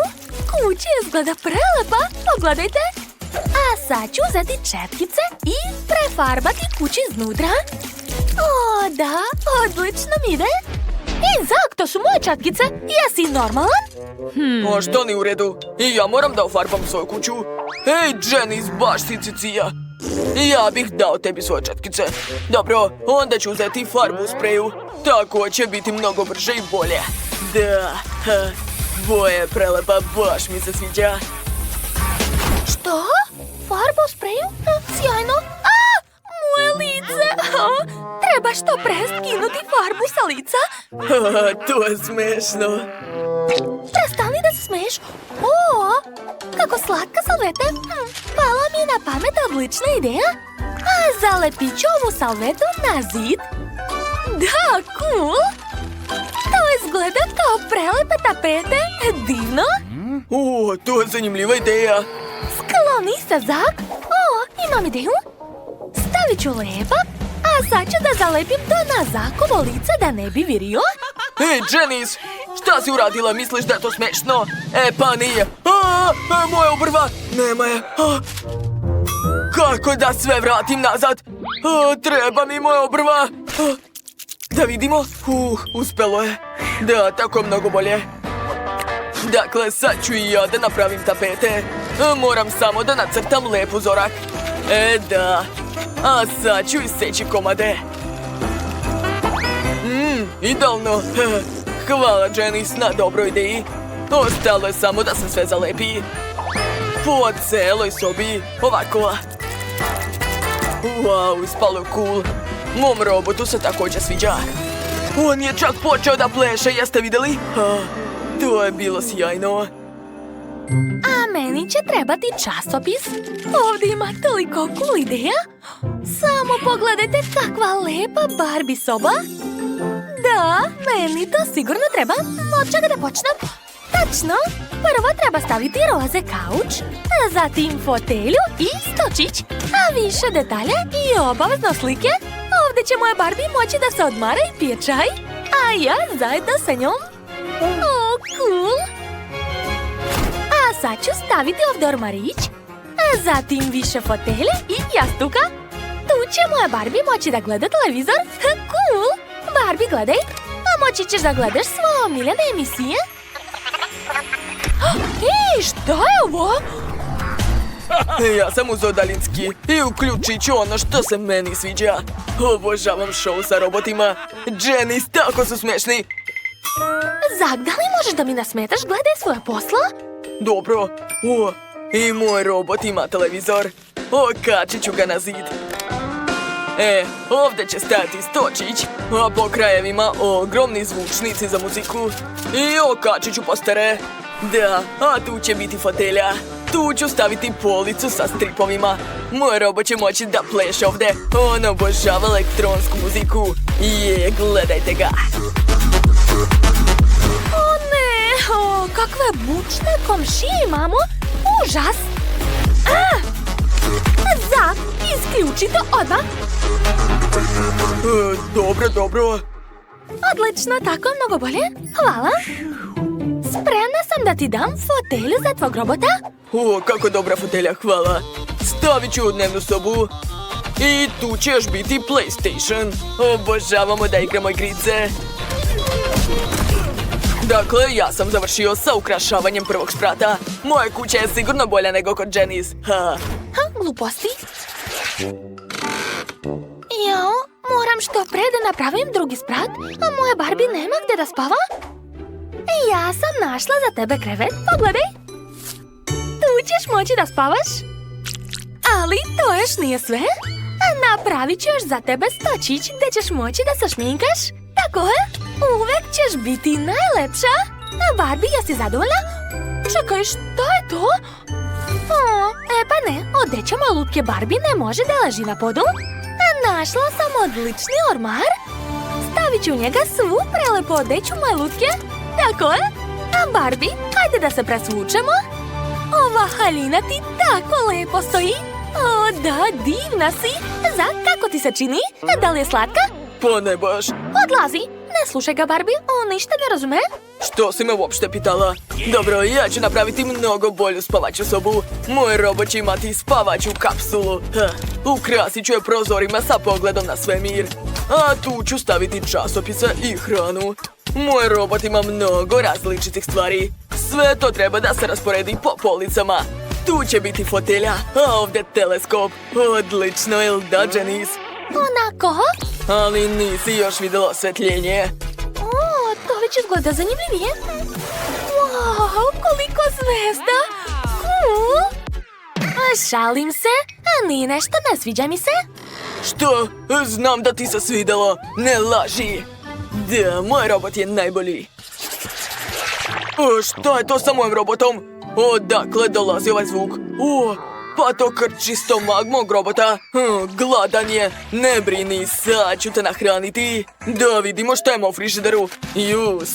Kuća izgleda prelepa. Pogledajte. A sad ću uzeti četkice i prefarbati kuću iznutra. Da, odlično mi ide. Zak, to su moje četkice. Jesi normalan? A što ni u redu? I ja moram da ofarbam svoju kuću. Hej, Janice, baš si cicija. Ja bih dao tebi svoje četkice. Dobro, onda ću uzeti farbu u spreju. Tako će biti mnogo brže i bolje. Da, boja je prelepa, baš mi se sviđa. Što? Farba u spreju? Sjajno. Moje lice. Treba što pre skinuti farbu sa lica. To je smešno. Prestani da se smeješ. Kako slatka salveta. Pala mi je na pamet odlična ideja. Zalepit ću ovu salvetu na zid. Da, cool. To izgleda kao prelepe tapete. Divno. To je zanimljiva ideja. Skloni se, Zak. Imam ideju. Stavit ću lepak, a sad ću da zalepim to na Zakovo lice da ne bi virio. Hej, Janice, šta si uradila? Misliš da je to smešno? Pa nije. Moja obrva. Nema je. Kako da sve vratim nazad? Treba mi moja obrva. Da vidimo. Uspelo je. Da, tako mnogo bolje. Dakle, sad ću i ja da napravim tapete. Moram samo da nacrtam lep uzorak. Da. A sad ću iseći komade. Idealno. Hvala, Janice, na dobroj ideji. Ostalo je samo da se sve zalepi. Po celoj sobi. Ovako. Wow, ispalo je cool. Mom robotu se također sviđa. On je čak počeo da pleše, jeste vidjeli? To je bilo sjajno. A meni će trebati časopis. Ovdje ima toliko cool ideja. Samo pogledajte kakva lepa Barbie soba. Da, meni to sigurno treba. Od čega da počnem? Tačno, prvo treba staviti roze kauč, zatim fotelju i stočić, a više detalja i obavezno slike. Ovdje će moja Barbie moći da se odmara i pije čaj, a ja zajedno sa njom. Cool! A sad ću staviti ovdje ormarić, a zatim više fotelje i jastuka. Tu će moja Barbie moći da gleda televizor. Cool! Barbie, gledaj, a moći ćeš da gledaš svoje omiljene emisije. Ej, šta je ovo? Ja sam uzeo daljinski i uključit ću ono što se meni sviđa. Obožavam show sa robotima. Janice, tako su smešni. Zak, da li možeš da mi nasmetaš? Gledaj svoje posla. Dobro. I moj robot ima televizor. Okačit ću ga na zid. Ovdje će stajati stočić, a po krajevima ogromni zvučnici za muziku. I okačit ću postere. Da, a tu će biti fotelja. Tu ću staviti policu sa stripovima. Moj robot će moći da pleše ovdje. On obožava elektronsku muziku. Gledajte ga. Kakve bučne komšije imamo. Užas. Zak, isključi to odmah. Dobro. Odlično, tako mnogo bolje. Hvala. Spremna sam da ti dam fotelju za tvog robota. Kako dobra fotelja, hvala. Stavit ću u dnevnu sobu. I tu će još biti PlayStation. Obožavamo da igramo igrice. Dakle, ja sam završio sa ukrašavanjem prvog sprata. Moja kuća je sigurno bolja nego kod Janice. Gluposti. Jao, moram što pre da napravim drugi sprat, a moja Barbie nema gde da spava. Ja sam našla za tebe krevet, pogledaj. Tu ćeš moći da spavaš. Ali to još nije sve. Napravit ću još za tebe stočić gde ćeš moći da se šminkaš. Tako je, uvek ćeš biti najlepša. Barbie, jesi zadovoljna? Čekaj, šta je to? Pa ne, odeća malutke Barbie ne može da leži na podu. Našla sam odlični ormar. Stavit ću u njega svu prelepu odeću malutke. Tako je. Barbie, hajde da se presvučemo. Ova haljina ti tako lepo stoji. O, da, divna si. Kako ti se čini? Da li je slatka? Pa ne baš. Odlazi. Ne slušaj ga, Barbie. On ništa ne razume. Što si me uopšte pitala? Dobro, ja ću napraviti mnogo bolju spavaću sobu. Moj robot će imati spavaću kapsulu. Ukrasit ću je prozorima sa pogledom na svemir. A tu ću staviti časopise i hranu. Moj robot ima mnogo različitih stvari. Sve to treba da se rasporedi po policama. Tu će biti fotelja, a ovdje teleskop. Odlično, jel da, Janice? Onako? Ali nisi još vidjela osvetljenje. To već izgleda zanimljivije. Wow, koliko zvezda! Cool! Šalim se, a nije nešto, ne sviđa mi se. Što? Znam da ti se svidjelo. Ne laži. Da, moj robot je najbolji. Šta je to sa mojim robotom? Odakle dolazi ovaj zvuk? Pa to krči stomak mog robota. Gladan je. Ne brini, sad ću te nahraniti. Da vidimo šta ima u frižideru.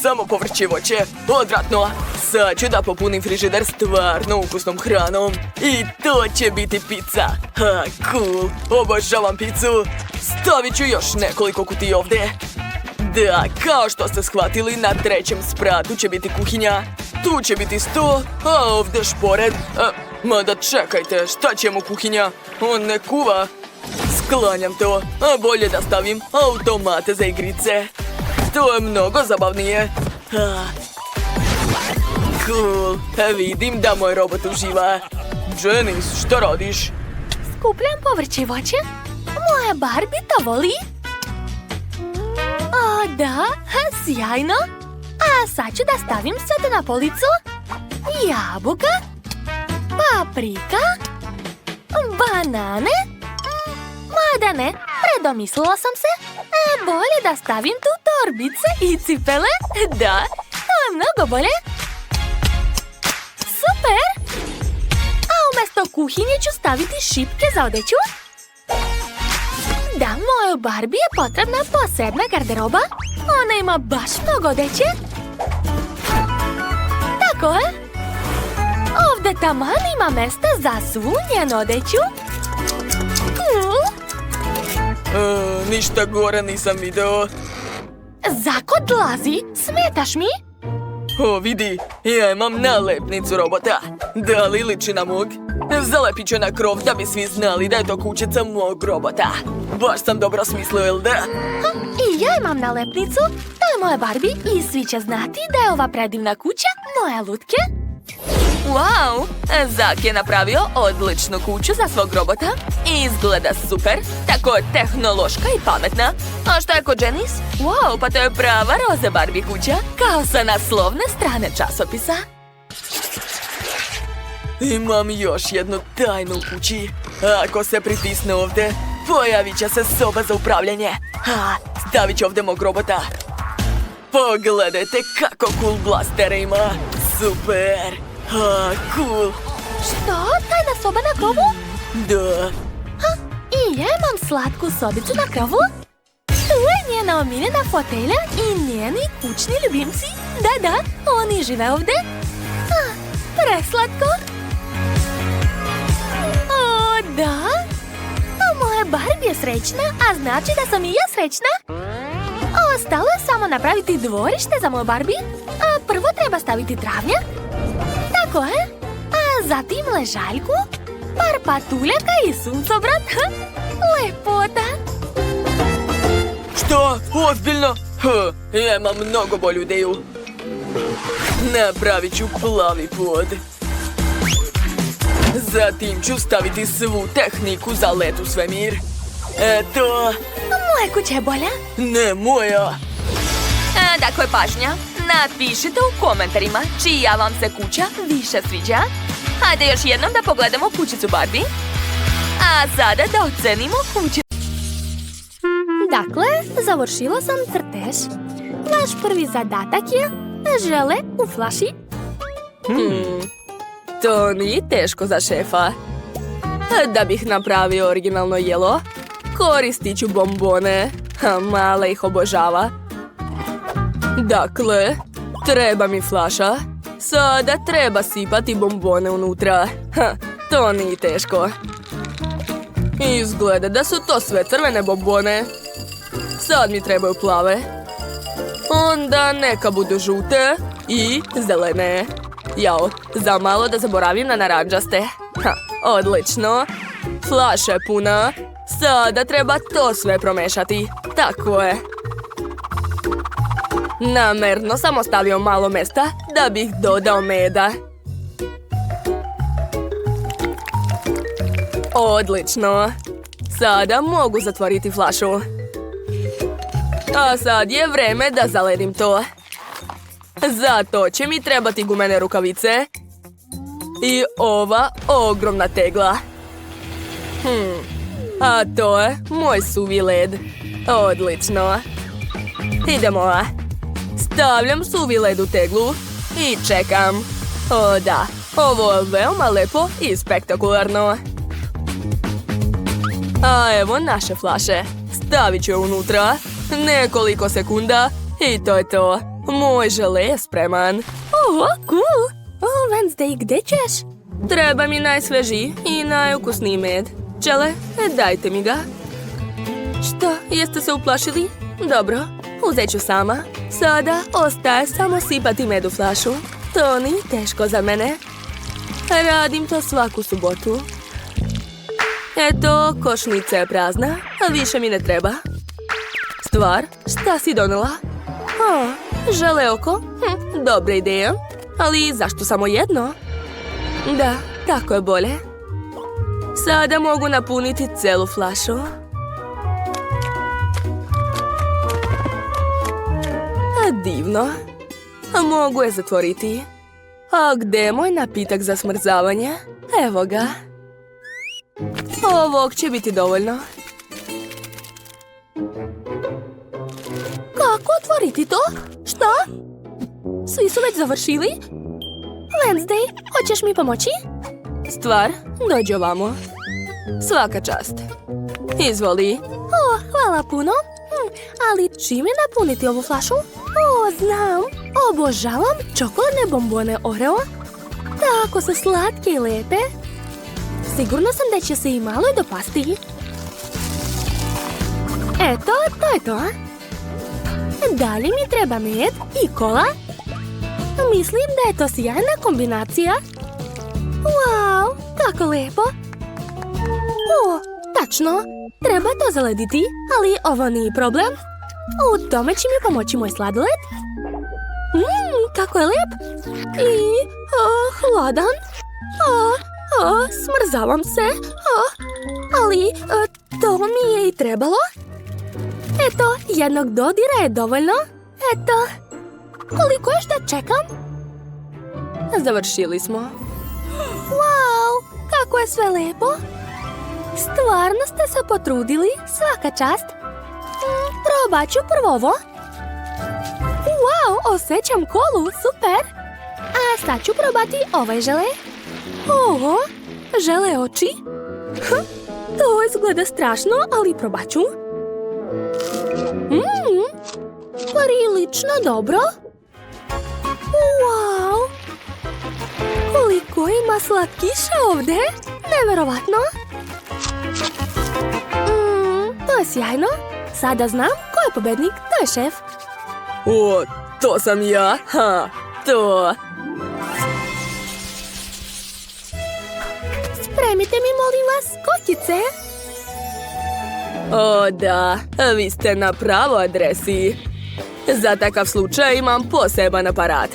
Samo povrće i voće. Odvratno. Sad ću da popunim frižider stvarno ukusnom hranom. I to će biti pizza. Cool. Obožavam picu. Stavit ću još nekoliko kutija ovdje. Da, kao što ste shvatili, na trećem spratu će biti kuhinja. Tu će biti sto, a ovdje špored. Mada čekajte, šta će mu kuhinja? On ne kuva. Sklanjam to, a bolje da stavim automate za igrice. To je mnogo zabavnije. Cool, vidim da moj robot uživa. Janice, šta radiš? Skupljam povrće i voće. Moja Barbie to voli. O, da, sjajno. A sad ću da stavim sve to na policu. Jabuka, paprika, banane. Mada ne, predomislila sam se. Bolje da stavim tu torbice i cipele. Da, to je mnogo bolje. Super! A umjesto kuhinje ću staviti šipke za odeću. Da, mojoj Barbie je potrebna posebna garderoba. Ona ima baš mnogo odeće. Tako je. Ovdje taman ima mesta za svu njenu odeću. Cool. Ništa gore nisam video. Zako dlazi, smetaš mi? Vidi, ja imam nalepnicu robota. Da li liči na mog? Zalepit ću na krov da bi svi znali da je to kućica mog robota. Baš sam dobro smislio, jel da? I ja imam nalepnicu. To je moja Barbie i svi će znati da je ova predivna kuća moja lutke. Wow, Zak je napravio odličnu kuću za svog robota. Izgleda super, tako tehnološka i pametna. A šta je kod Janice? Wow, pa to je prava roza Barbie kuća, kao sa naslovne strane časopisa. Imam još jednu tajnu u kući. Ako se pritisne ovdje, pojavit će se soba za upravljanje. Stavit ću ovdje mog robota. Pogledajte kako cool blaster ima. Super. Cool. Što? Tajna soba na krovu? Da. I ja imam slatku sobicu na krovu. Tu je njena omiljena fotelja i njeni kućni ljubimci. Da, oni žive ovdje. Preslatko. O, da. Moja Barbie je srećna, a znači da sam i ja srećna. Ostalo je samo napraviti dvorište za moju Barbie. A prvo treba staviti travnjak. Tako je. A zatim ležaljku, par patuljaka i suncobrat. Lepota. Što? Ozbiljno? Ja imam mnogo bolju ideju. Napravit ću plavi pod. Zatim ću staviti svu tehniku za let u svemir. Eto, Moja kuća je bolja. ne moja. Dakle, pažnja. Napišite u komentarima čija vam se kuća više sviđa. Hajde još jednom da pogledamo kućicu Barbie. A sada da ocenimo kućicu. Dakle, završila sam crtež. Vaš prvi zadatak je žele u flaši. To nije teško za šefa. Da bih napravio originalno jelo, koristit ću bombone. Mala ih obožava. Dakle, treba mi flaša. Sada treba sipati bombone unutra. To nije teško. Izgleda da su to sve crvene bombone. Sad mi trebaju plave. Onda neka budu žute i zelene. Jao, za malo da zaboravim na naranđaste. Odlično. Flaša je puna. Sada treba to sve promešati. Tako je. Namerno sam ostavio malo mesta da bih dodao meda. Odlično. Sada mogu zatvoriti flašu. A sad je vreme da zaledim to. Za to će mi trebati gumene rukavice i ova ogromna tegla. A to je moj suvi led. Odlično. Idemo. Stavljam suvi led u teglu i čekam. O da, ovo je veoma lepo i spektakularno. A evo naše flaše. Stavit ću je unutra. Nekoliko sekunda i to je to. Moj žele je spreman. Cool. Wednesday, gde ćeš? Treba mi najsvežiji i najukusniji med. Čele, dajte mi ga. Što, jeste se uplašili? Dobro, uzet ću sama. Sada ostaje samo sipati med u flašu. To nije teško za mene. Radim to svaku subotu. Eto, košnica je prazna, a više mi ne treba. Stvar, šta si donela? Žele oko? Dobra ideja. Ali zašto samo jedno? Da, tako je bolje. Sada mogu napuniti celu flašu. Divno. Mogu je zatvoriti. A gdje je moj napitak za smrzavanje? Evo ga. Ovog će biti dovoljno. Kako otvoriti to? Šta? Svi su već završili? Wednesday, hoćeš mi pomoći? Stvar, dođi ovamo. Svaka čast. Izvoli. Hvala puno. Ali čime napuniti ovu flašu? Znam. Obožavam čokoladne bombone Oreo. Tako su slatke i lepe. Sigurna sam da će se i malo dopasti. Eto, to je to. Dalje mi treba med i kola. Mislim da je to sjajna kombinacija. Wow, kako lepo. Tačno. Treba to zalediti, ali ovo nije problem. U tome će mi pomoći moj sladoled. Kako je lep. I hladan. Smrzavam se. Ali to mi je i trebalo. Eto, jednog dodira je dovoljno. Eto, koliko još da čekam? Završili smo. Wow, kako je sve lepo. Stvarno ste se potrudili, svaka čast. Probat ću prvo ovo. Wow, osjećam kolu, super. A sad ću probati ovaj žele. Oho, žele oči. To izgleda strašno, ali probat ću. Prilično dobro. Wow, koliko ima slatkiša ovdje. Neverovatno. To je sjajno. Sada znam ko je pobednik, to je šef. O, to sam ja. To. Spremite mi, molim vas, kokice. O da, vi ste na pravoj adresi. Za takav slučaj imam poseban aparat.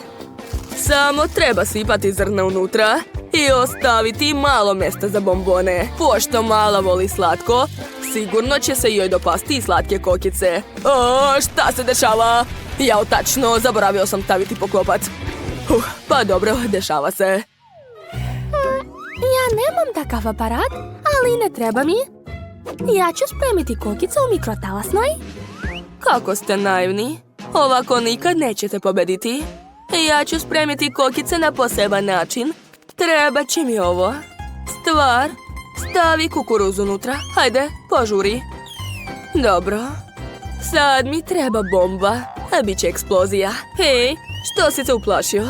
Samo treba sipati zrna unutra i ostaviti malo mjesta za bombone. Pošto mala voli slatko, sigurno će se joj dopasti i slatke kokice. O, šta se dešava? Jao, tačno, zaboravio sam staviti poklopac. Pa dobro, dešava se. Ja nemam takav aparat, ali ne treba mi. Ja ću spremiti kokice u mikrotalasnoj. Kako ste naivni? Ovako nikad nećete pobediti. Ja ću spremiti kokice na poseban način. Treba će mi ovo. Stvar, stavi kukuruz unutra. Hajde, požuri. Dobro. Sad mi treba bomba, a bit će eksplozija. Hej, što si se uplašio?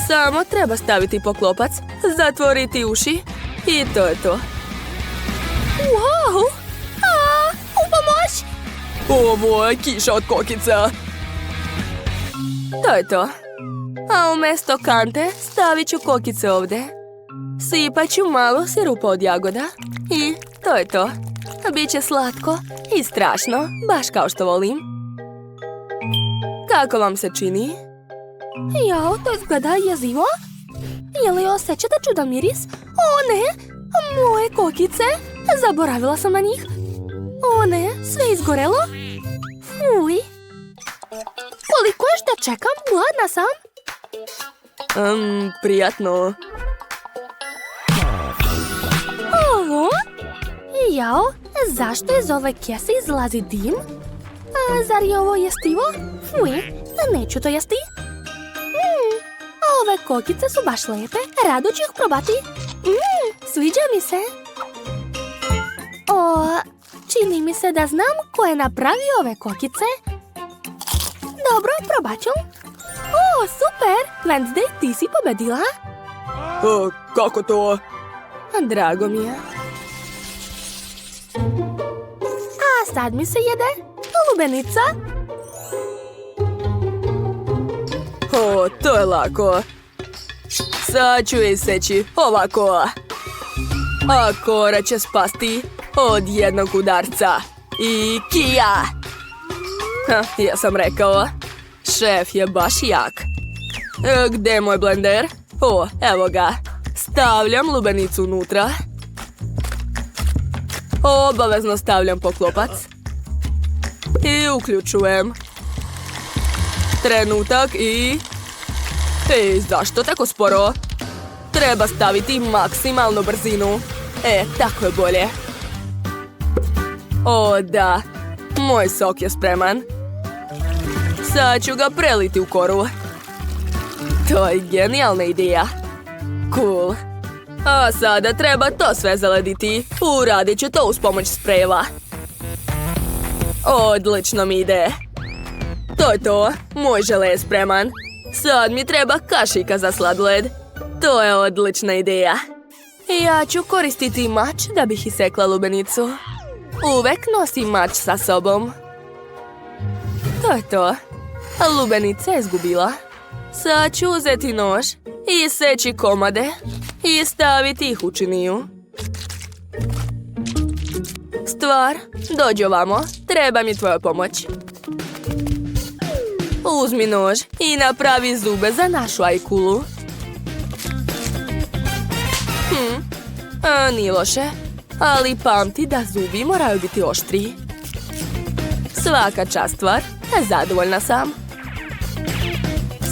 Samo treba staviti poklopac, zatvoriti uši i to je to. Wow! U pomoć! Ovo je kiša od kokica. To je to. A umjesto kante stavit ću kokice ovdje. Sipat ću malo sirupa od jagoda i to je to. Biće slatko i strašno, baš kao što volim. Kako vam se čini? Jao, to izgleda jezivo. Je li osjećate čudan miris? O ne, moje kokice. Zaboravila sam na njih. O ne, sve izgorelo. Fuj. Koliko još da čekam? Gladna sam. Prijatno. Ovo? Jao, zašto iz ove kese izlazi dim? Zar je ovo jestivo? Fuj, neću to jesti. Ove kokice su baš lepe, rado ću ih probati. Sviđa mi se. O, čini mi se da znam ko je napravio ove kokice. Dobro, probat ću. O, super! Wednesday, ti si pobedila. Kako to? Drago mi je. A sad mi se jede lubenica. O, to je lako. Sad ću je iseći ovako. A kora će spasti od jednog udarca. I kija! Ja sam rekao. Šef je baš jak. Gdje je moj blender? O, evo ga. Stavljam lubenicu unutra. Obavezno stavljam poklopac. I uključujem. Trenutak i... Ej, zašto tako sporo? Treba staviti maksimalnu brzinu. Tako je bolje. O, da. Moj sok je spreman. Sad ću ga preliti u koru. To je genijalna ideja. Cool. A sada treba to sve zalediti. Uradit ću to uz pomoć sprejeva. Odlično mi ide. To je to. Moj žele je spreman. Sad mi treba kašika za sladoled. To je odlična ideja. Ja ću koristiti mač da bih isekla lubenicu. Uvek nosim mač sa sobom. To je to. Lubenica je izgubila. Sad ću uzeti nož i seći komade i staviti ih u činiju. Stvar, dođi ovamo, treba mi tvoja pomoć. Uzmi nož i napravi zube za našu ajkulu. Nije loše, ali pamti da zubi moraju biti oštri. Svaka čast stvar, zadovoljna sam.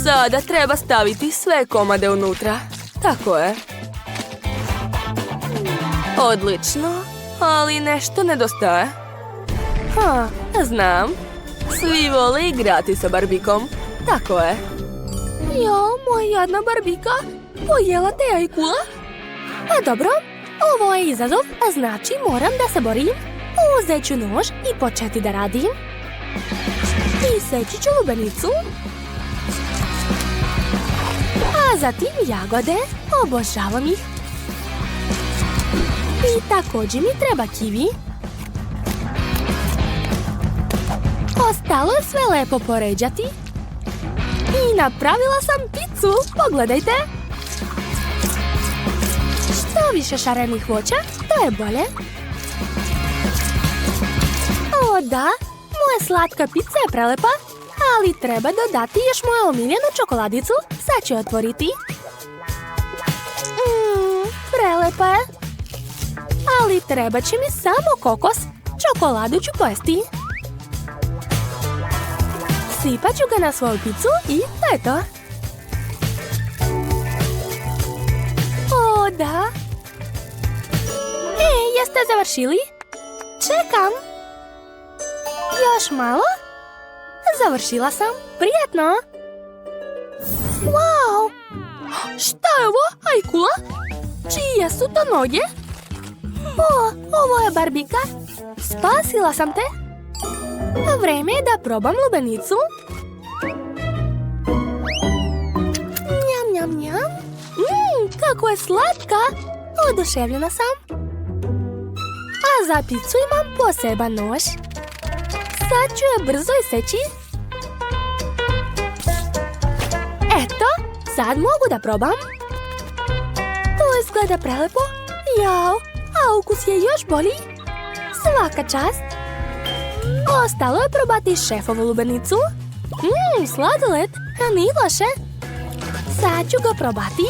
Sada treba staviti sve komade unutra. Tako je. Odlično, ali nešto nedostaje. Znam. Svi vole igrati sa barbikom. Tako je. Jo, moja jadna barbika. Pojela te ajkula? A dobro, ovo je izazov, a znači moram da se borim. Uzet ću nož i početi da radim. I seći ću lubenicu. A zatim jagode, obožavam ih. I također mi treba kiwi. Ostalo je sve lepo poređati. I napravila sam picu, pogledajte. Što više šarenih voća, to je bolje. O da, moja slatka pizza je prelepa, ali treba dodati još moju omiljenu čokoladicu. Sad ću je otvoriti. Prelepa je. Ali treba će mi samo kokos. Čokoladu ću pojesti. Sipat ću ga na svoju picu i to je to. O da. Jeste završili? Čekam. Još malo? Završila sam. Prijatno. Wow! Šta je ovo? Ajkula? Čije su to noge? O, ovo je Barbika. Spasila sam te. Vreme je da probam lubenicu. Njam, njam, njam. Kako je slatka. Oduševljena sam. A za picu imam poseban nož. Sad ću je brzo iseći. Eto, sad mogu da probam. To izgleda prelepo. Jao, a ukus je još bolji. Svaka čast. Ostalo je probati šefovu lubenicu. Sladoled, nije loše. Sad ću ga probati.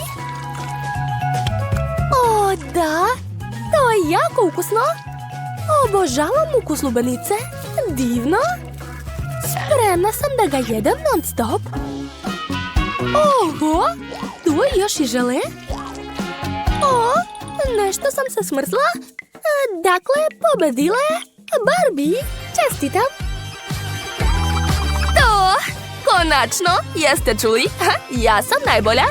O da, to je jako ukusno. Obožavam ukus lubenice. Divno. Spremna sam da ga jedem non stop. Oho, tu je još i žele. O, nešto sam se smrzla. Dakle, pobedila je Barbie. Čestitam. To, konačno, jeste čuli? Ja sam najbolja.